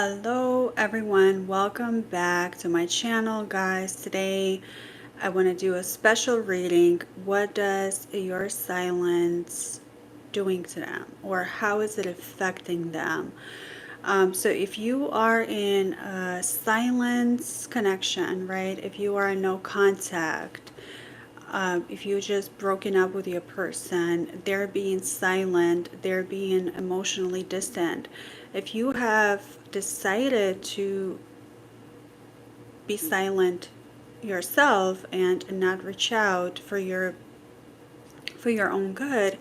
Hello everyone, welcome back to my channel guys. Today I want to do a special reading. What does your silence doing to them, or how is it affecting them? So if you are in a silence connection, right, if you are in no contact, if you just broken up with your person, they're being silent, they're being emotionally distant. If you have decided to be silent yourself and not reach out for your own good,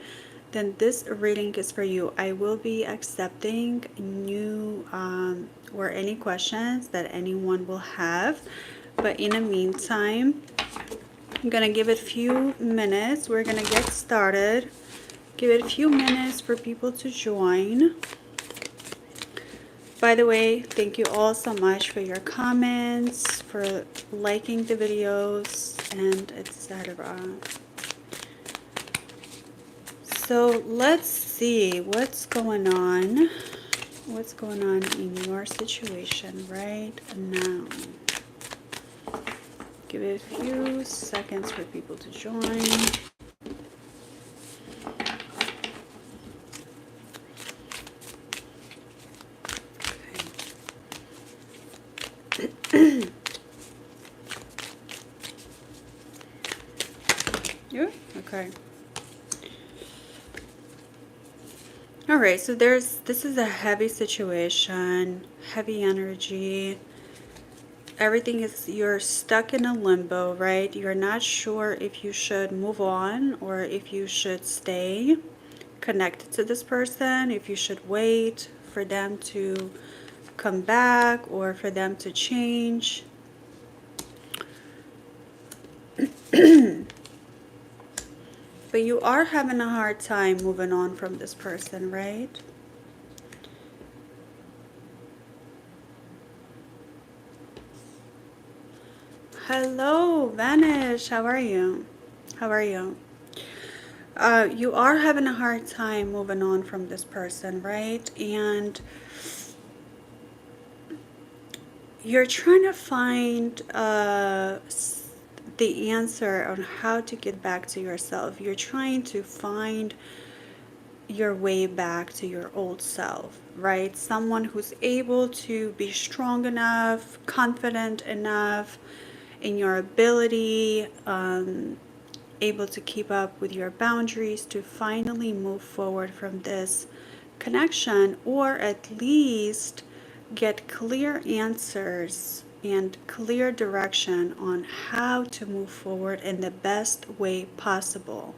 then this reading is for you. I will be accepting new or any questions that anyone will have, but in the meantime, I'm gonna give it a few minutes. We're gonna get started. Give it a few minutes for people to join. By the way, thank you all so much for your comments, for liking the videos, and etc. So let's see what's going on. What's going on in your situation right now? Give it a few seconds for people to join. Yeah, okay. All right, so this is a heavy situation, heavy energy. Everything is, you're stuck in a limbo, right? You're not sure if you should move on or if you should stay connected to this person, if you should wait for them to come back or for them to change. But you are having a hard time moving on from this person, right? Hello, Vanish. How are you? How are you? You are having a hard time moving on from this person, right? And you're trying to find the answer on how to get back to yourself. You're trying to find your way back to your old self, right? Someone who's able to be strong enough, confident enough in your ability, able to keep up with your boundaries to finally move forward from this connection, or at least get clear answers and clear direction on how to move forward in the best way possible.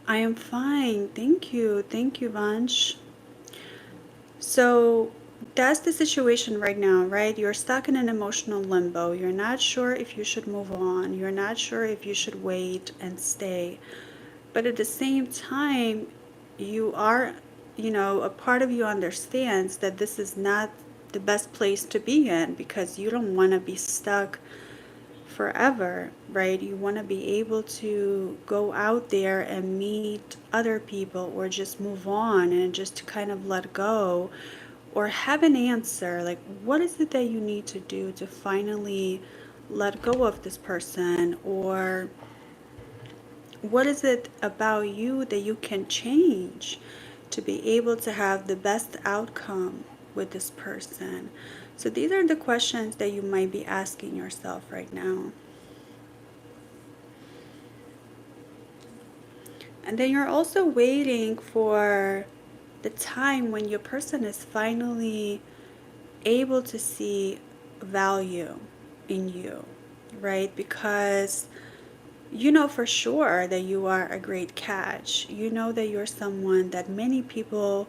I am fine. Thank you. Thank you, Vansh. So that's the situation right now, right? You're stuck in an emotional limbo. You're not sure if you should move on. You're not sure if you should wait and stay. But at the same time, you are, a part of you understands that this is not the best place to be in, because you don't want to be stuck forever, right? You want to be able to go out there and meet other people, or just move on and just kind of let go, or have an answer. Like, what is it that you need to do to finally let go of this person? Or what is it about you that you can change to be able to have the best outcome with this person? So these are the questions that you might be asking yourself right now. And then you're also waiting for the time when your person is finally able to see value in you, right? Because you know for sure that you are a great catch. You know that you're someone that many people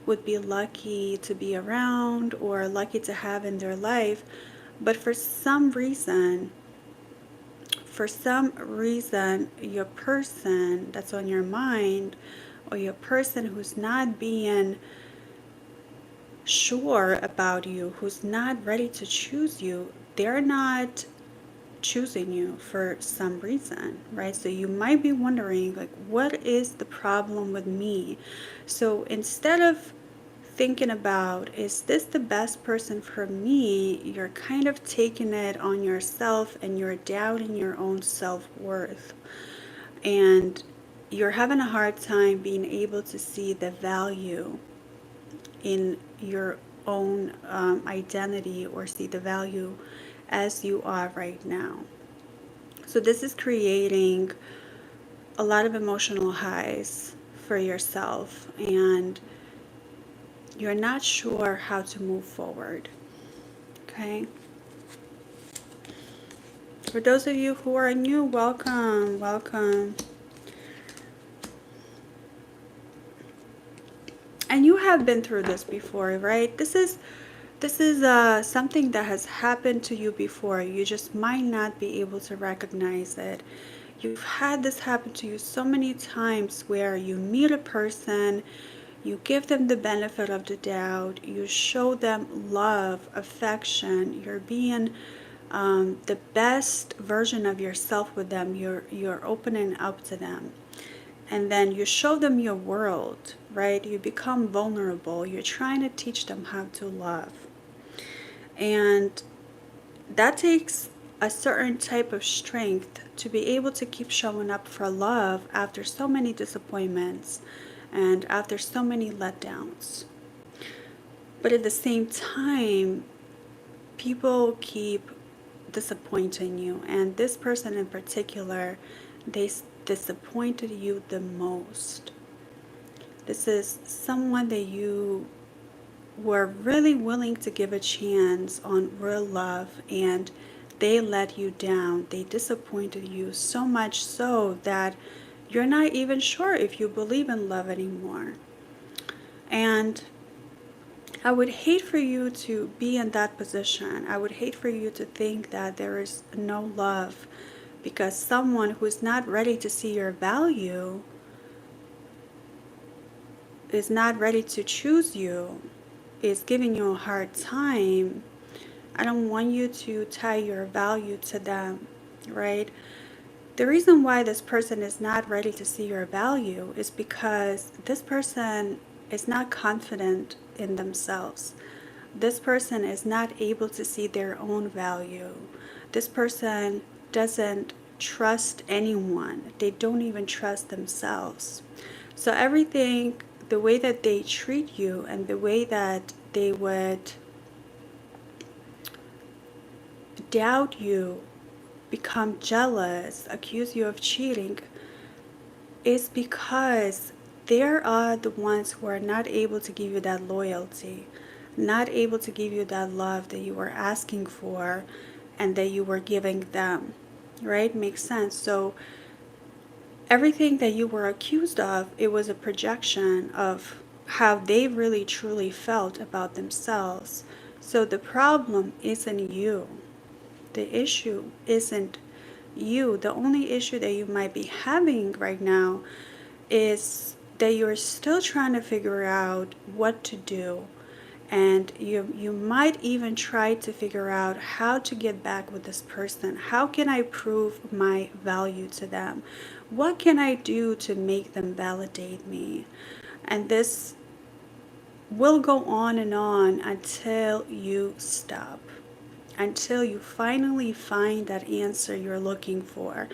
would be lucky to be around or lucky to have in their life. But for some reason, your person that's on your mind, or your person who's not being sure about you, who's not ready to choose you, they're not choosing you for some reason, right? So you might be wondering, like, what is the problem with me? So instead of thinking about, is this the best person for me? You're kind of taking it on yourself and you're doubting your own self-worth. And you're having a hard time being able to see the value in your own identity, or see the value as you are right now. So this is creating a lot of emotional highs for yourself, and you're not sure how to move forward. Okay? For those of you who are new, welcome, welcome. And you have been through this before, right? This is something that has happened to you before. You just might not be able to recognize it. You've had this happen to you so many times, where you meet a person, you give them the benefit of the doubt, you show them love, affection, you're being the best version of yourself with them, you're opening up to them. And then you show them your world, right? You become vulnerable. You're trying to teach them how to love. And that takes a certain type of strength to be able to keep showing up for love after so many disappointments and after so many letdowns. But at the same time, people keep disappointing you. And this person in particular, they disappointed you the most. This is someone that you were really willing to give a chance on real love, and they let you down. They disappointed you so much so that you're not even sure if you believe in love anymore. And I would hate for you to be in that position. I would hate for you to think that there is no love because someone who's not ready to see your value, is not ready to choose you, is giving you a hard time. I don't want you to tie your value to them, right? The reason why this person is not ready to see your value is because this person is not confident in themselves. This person is not able to see their own value. This person doesn't trust anyone. They don't even trust themselves. So everything, the way that they treat you and the way that they would doubt you, become jealous, accuse you of cheating, is because they are the ones who are not able to give you that loyalty, not able to give you that love that you were asking for and that you were giving them, right? Makes sense. So everything that you were accused of, it was a projection of how they really truly felt about themselves. So the problem isn't you. The issue isn't you. The only issue that you might be having right now is that you're still trying to figure out what to do. And you might even try to figure out how to get back with this person. How can I prove my value to them? What can I do to make them validate me? And this will go on and on until you stop. Until you finally find that answer you're looking for.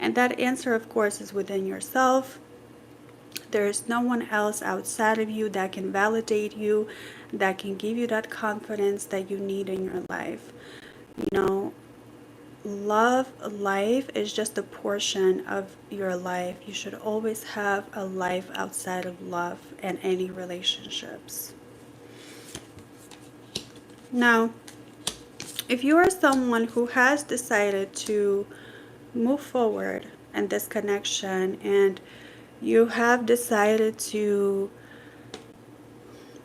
And that answer, of course, is within yourself. There is no one else outside of you that can validate you, that can give you that confidence that you need in your life. You know, life is just a portion of your life. You should always have a life outside of love and any relationships. Now, if you are someone who has decided to move forward in this connection, and you have decided to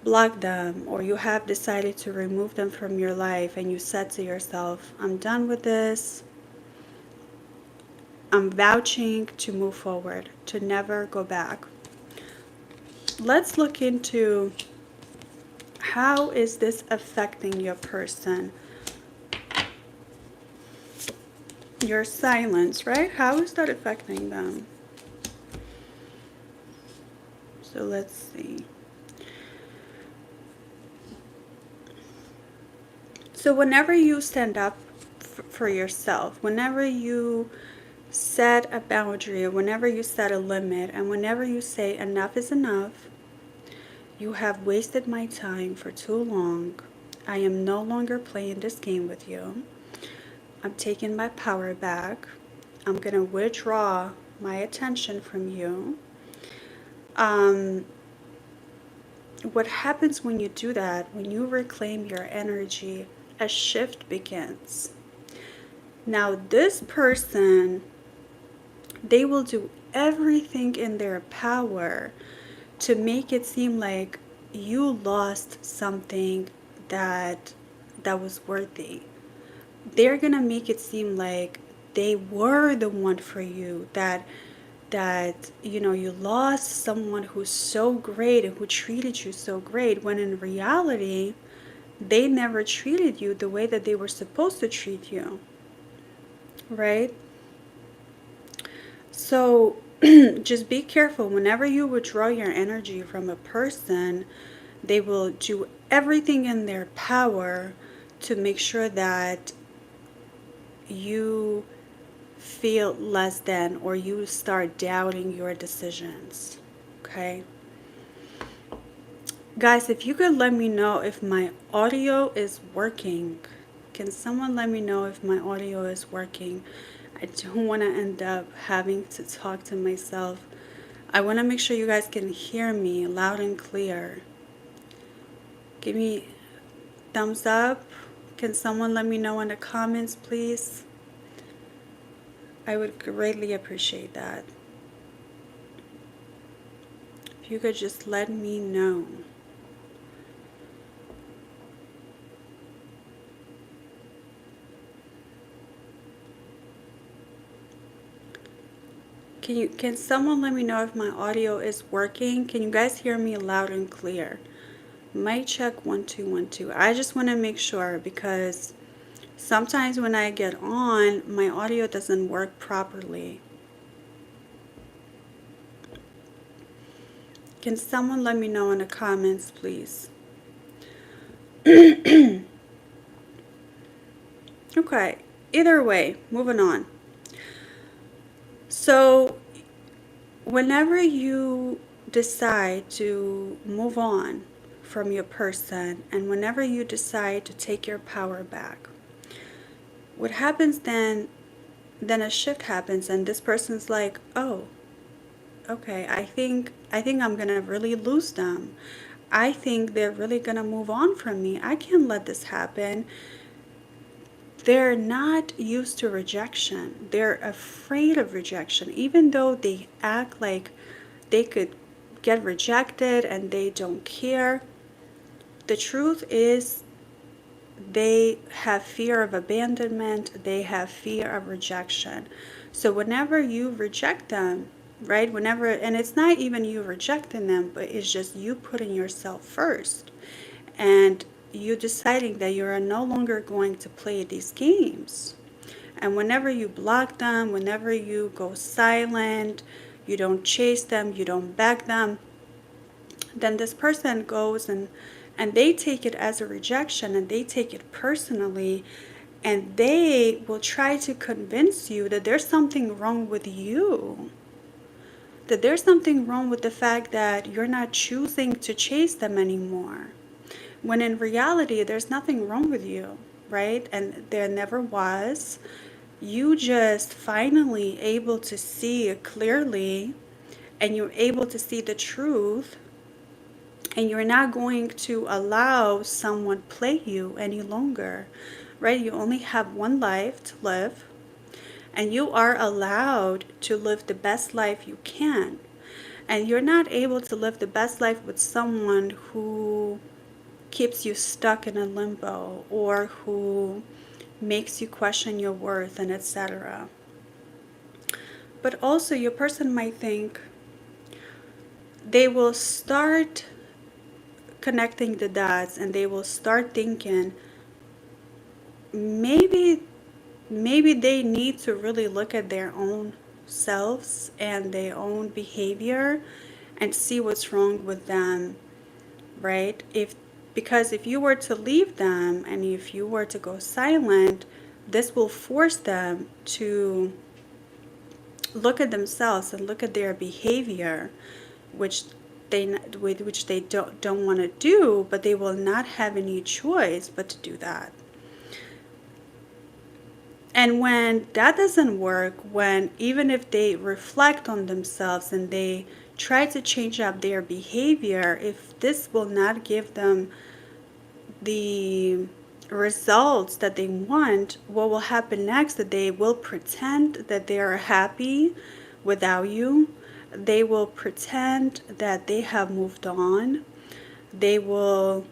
block them, or you have decided to remove them from your life, and you said to yourself, I'm done with this, I'm vouching to move forward, to never go back. Let's look into how is this affecting your person. Your silence, right? How is that affecting them? So let's see. So whenever you stand up for yourself, whenever you set a boundary, or whenever you set a limit, and whenever you say enough is enough, you have wasted my time for too long, I am no longer playing this game with you, I'm taking my power back, I'm going to withdraw my attention from you. What happens when you do that, when you reclaim your energy, a shift begins. Now, this person, they will do everything in their power to make it seem like you lost something that was worthy. They're gonna make it seem like they were the one for you, that you lost someone who's so great and who treated you so great, when in reality they never treated you the way that they were supposed to treat you, right? So just be careful. Whenever you withdraw your energy from a person, they will do everything in their power to make sure that you feel less than, or you start doubting your decisions. Okay? Guys, if you could let me know if my audio is working. Can someone let me know if my audio is working? I don't want to end up having to talk to myself. I want to make sure you guys can hear me loud and clear. Give me thumbs up. Can someone let me know in the comments, please? I would greatly appreciate that. If you could just let me know. Can someone let me know if my audio is working? Can you guys hear me loud and clear? Mic check 1 2 1 2. I just want to make sure, because sometimes when I get on, my audio doesn't work properly. Can someone let me know in the comments, please? Okay, either way, moving on. So whenever you decide to move on from your person, and whenever you decide to take your power back, what happens then a shift happens, and this person's like, oh, okay, I think I'm gonna really lose them. I think they're really gonna move on from me. I can't let this happen. They're not used to rejection. They're afraid of rejection, even though they act like they could get rejected and they don't care. The truth is, they have fear of abandonment, they have fear of rejection. So whenever you reject them, right, and it's not even you rejecting them, but it's just you putting yourself first, and you deciding that you're no longer going to play these games. And whenever you block them, whenever you go silent, you don't chase them, you don't beg them, then this person goes and they take it as a rejection, and they take it personally, and they will try to convince you that there's something wrong with you, that there's something wrong with the fact that you're not choosing to chase them anymore, when in reality there's nothing wrong with you, right? And there never was. You just finally able to see it clearly, and you're able to see the truth, and you're not going to allow someone play you any longer, right? You only have one life to live, and you are allowed to live the best life you can. And you're not able to live the best life with someone who keeps you stuck in a limbo, or who makes you question your worth, and etc. But also, your person might think, they will start connecting the dots, and they will start thinking, maybe they need to really look at their own selves and their own behavior and see what's wrong with them, right? If Because if you were to leave them and if you were to go silent, this will force them to look at themselves and look at their behavior, which they don't want to do, but they will not have any choice but to do that. And when that doesn't work, when even if they reflect on themselves and they try to change up their behavior, if this will not give them the results that they want, what will happen next? That they will pretend that they are happy without you. They will pretend that they have moved on. They will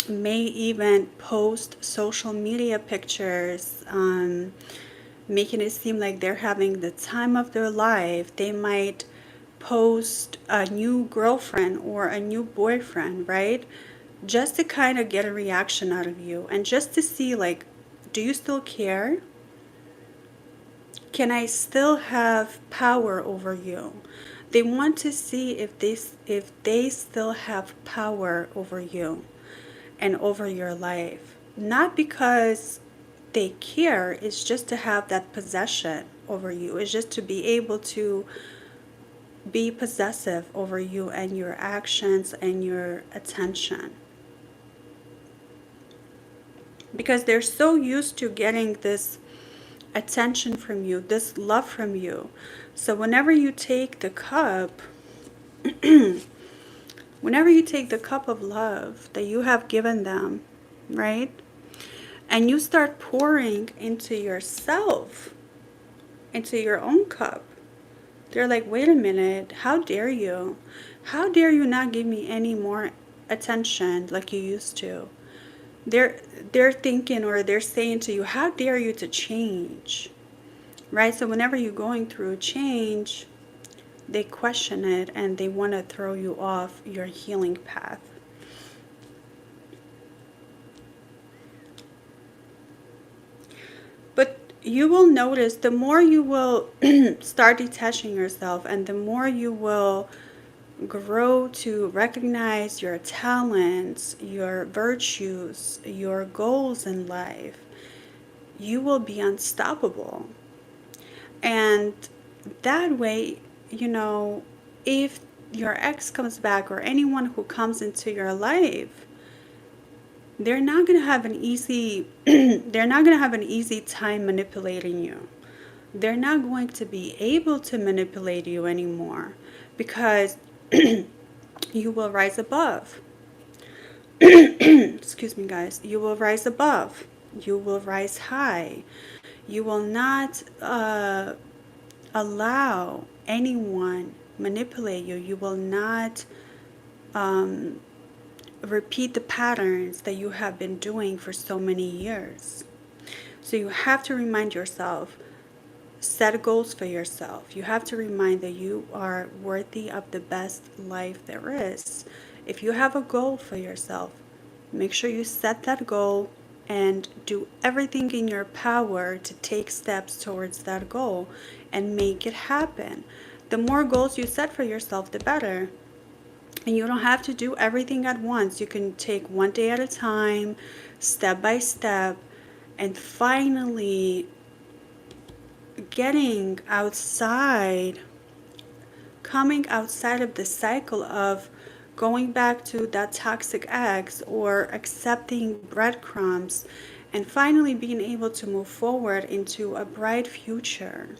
may even post social media pictures, making it seem like they're having the time of their life. They might post a new girlfriend or a new boyfriend, right? Just to kind of get a reaction out of you and just to see, like, do you still care? Can I still have power over you? They want to see if they still have power over you and over your life. Not because they care, it's just to have that possession over you. It's just to be able to be possessive over you and your actions and your attention. Because they're so used to getting this attention from you, this love from you. So whenever you take the cup, whenever you take the cup of love that you have given them, right? And you start pouring into yourself, into your own cup, they're like, wait a minute, how dare you? How dare you not give me any more attention like you used to? They're thinking, or they're saying to you, how dare you to change, right? So whenever you're going through change, they question it and they want to throw you off your healing path. But you will notice the more you will start detaching yourself and the more you will grow to recognize your talents, your virtues, your goals in life, you will be unstoppable. And that way, you know, if your ex comes back or anyone who comes into your life, they're not going to have an easy they're not going to have an easy time manipulating you. They're not going to be able to manipulate you anymore because you will rise above. Excuse me, guys. You will rise above. You will rise high. You will not allow anyone manipulate you. You will not repeat the patterns that you have been doing for so many years. So you have to remind yourself, set goals for yourself. You have to remind that you are worthy of the best life there is. If you have a goal for yourself, make sure you set that goal and do everything in your power to take steps towards that goal and make it happen. The more goals you set for yourself, the better. And you don't have to do everything at once. You can take one day at a time, step by step, and finally getting outside, coming outside of the cycle of going back to that toxic ex or accepting breadcrumbs, and finally being able to move forward into a bright future.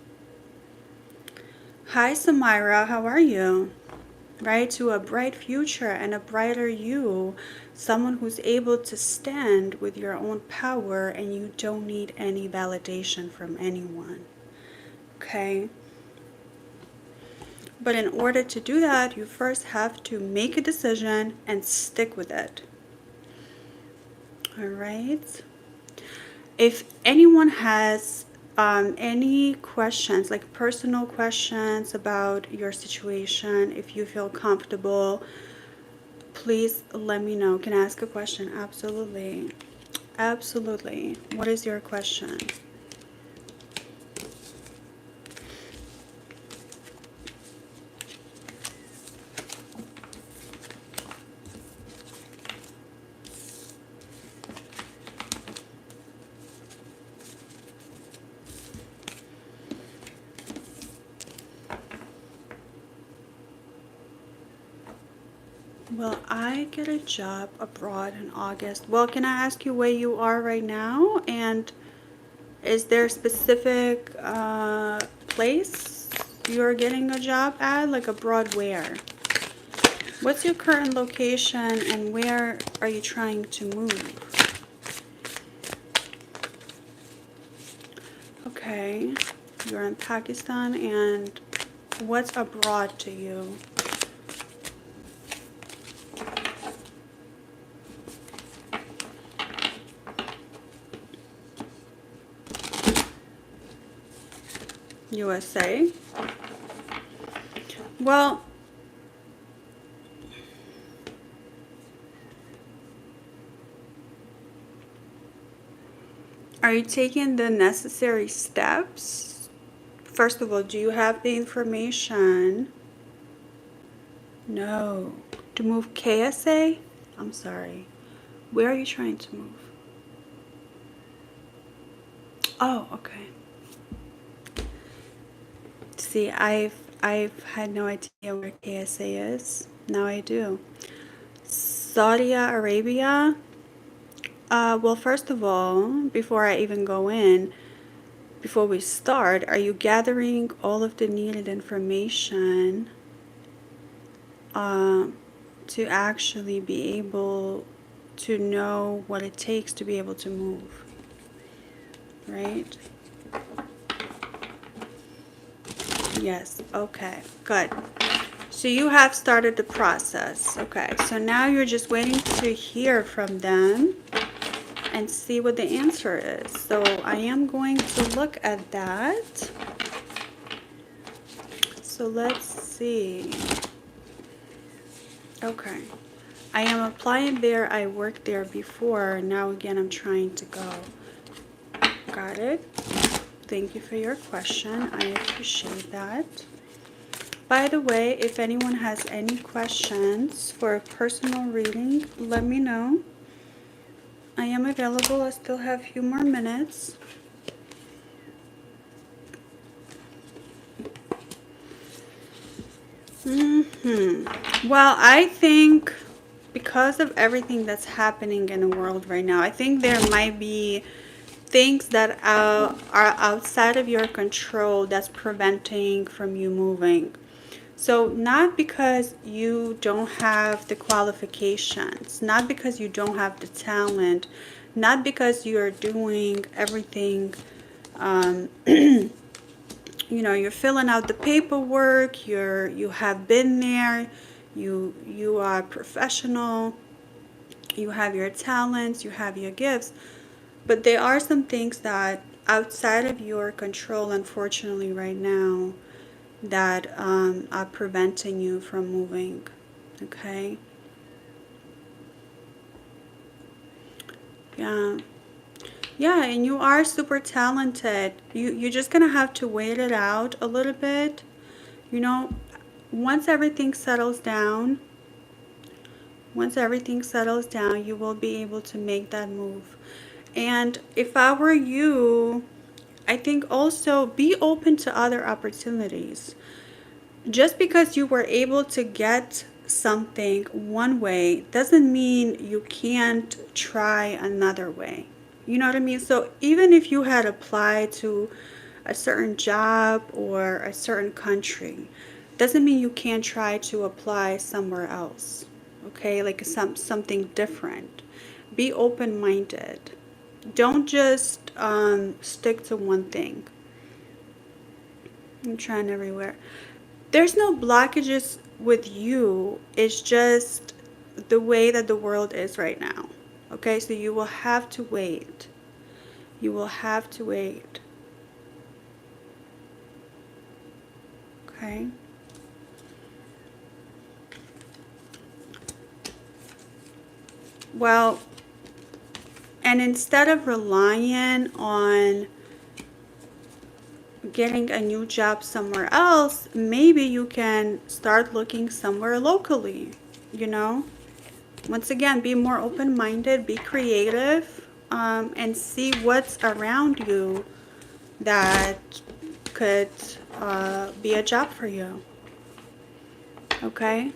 Hi Samira, how are you? Right, to a bright future and a brighter you, someone who's able to stand with your own power and you don't need any validation from anyone. Okay? But in order to do that, you first have to make a decision and stick with it. All right? If anyone has any questions, like personal questions about your situation, if you feel comfortable, please let me know. Can I ask a question? Absolutely. Absolutely. What is your question? Will I get a job abroad in August? Well, can I ask you where you are right now? And is there a specific place you're getting a job at? Like abroad where? What's your current location and where are you trying to move? Okay, you're in Pakistan, and what's abroad to you? USA? Well, are you taking the necessary steps? First of all, do you have the information? No. To move KSA? I'm sorry. Where are you trying to move? Oh, okay. See, I've had no idea where KSA is. Now I do. Saudi Arabia? Well, first of all, before I even go in, before we start, are you gathering all of the needed information to actually be able to know what it takes to be able to move? Right? Yes. Okay. Good. So you have started the process. Okay. So now you're just waiting to hear from them and see what the answer is. So I am going to look at that. So let's see. Okay. I am applying there. I worked there before. Now again, I'm trying to go. Got it. Thank you for your question. I appreciate that. By the way, if anyone has any questions for a personal reading, let me know. I am available. I still have a few more minutes. Well, I think because of everything that's happening in the world right now, I think there might be things that are outside of your control that's preventing from you moving. So not because you don't have the qualifications, not because you don't have the talent, not because you are doing everything, you're filling out the paperwork, you have been there, you are professional, you have your talents, you have your gifts, but there are some things that outside of your control, unfortunately, right now, that are preventing you from moving. Okay? Yeah. Yeah, and you are super talented. You're just gonna have to wait it out a little bit. You know, once everything settles down, you will be able to make that move. And if I were you, I think also be open to other opportunities. Just because you were able to get something one way doesn't mean you can't try another way. You know what I mean? So even if you had applied to a certain job or a certain country, doesn't mean you can't try to apply somewhere else. Okay? Like something different. Be open-minded. Don't just stick to one thing. I'm trying everywhere. There's no blockages with you. It's just the way that the world is right now. Okay, so you will have to wait. You will have to wait. Okay. Well, and instead of relying on getting a new job somewhere else, maybe you can start looking somewhere locally, you know? Once again, be more open-minded, be creative, and see what's around you that could be a job for you. Okay?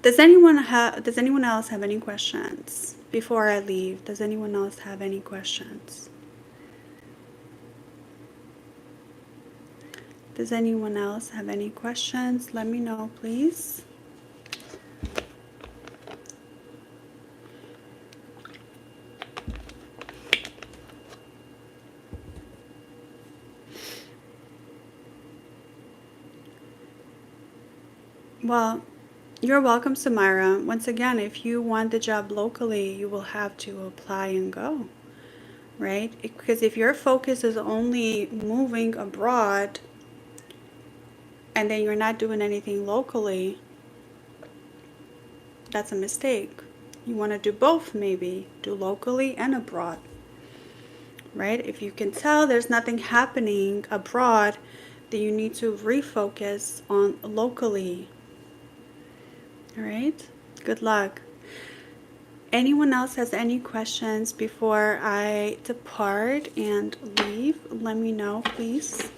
Does anyone else have any questions before I leave? Does anyone else have any questions? Does anyone else have any questions? Let me know, please. Well, you're welcome, Samira. Once again, if you want the job locally, you will have to apply and go, right? Because if your focus is only moving abroad and then you're not doing anything locally, that's a mistake. You want to do both, maybe do locally and abroad, right? If you can tell there's nothing happening abroad, then you need to refocus on locally. All right, good luck. Anyone else has any questions before I depart and leave? Let me know, please.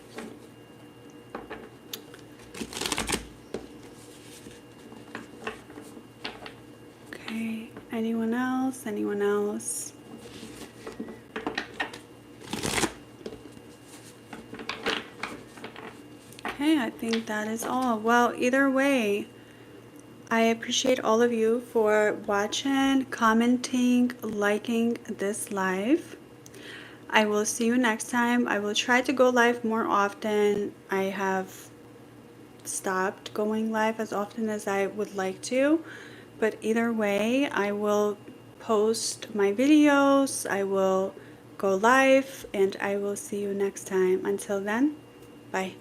Okay, anyone else? Anyone else? Okay, I think that is all. Well, either way, I appreciate all of you for watching, commenting, liking this live. I will see you next time. I will try to go live more often. I have stopped going live as often as I would like to, but either way, I will post my videos, I will go live, and I will see you next time. Until then, bye.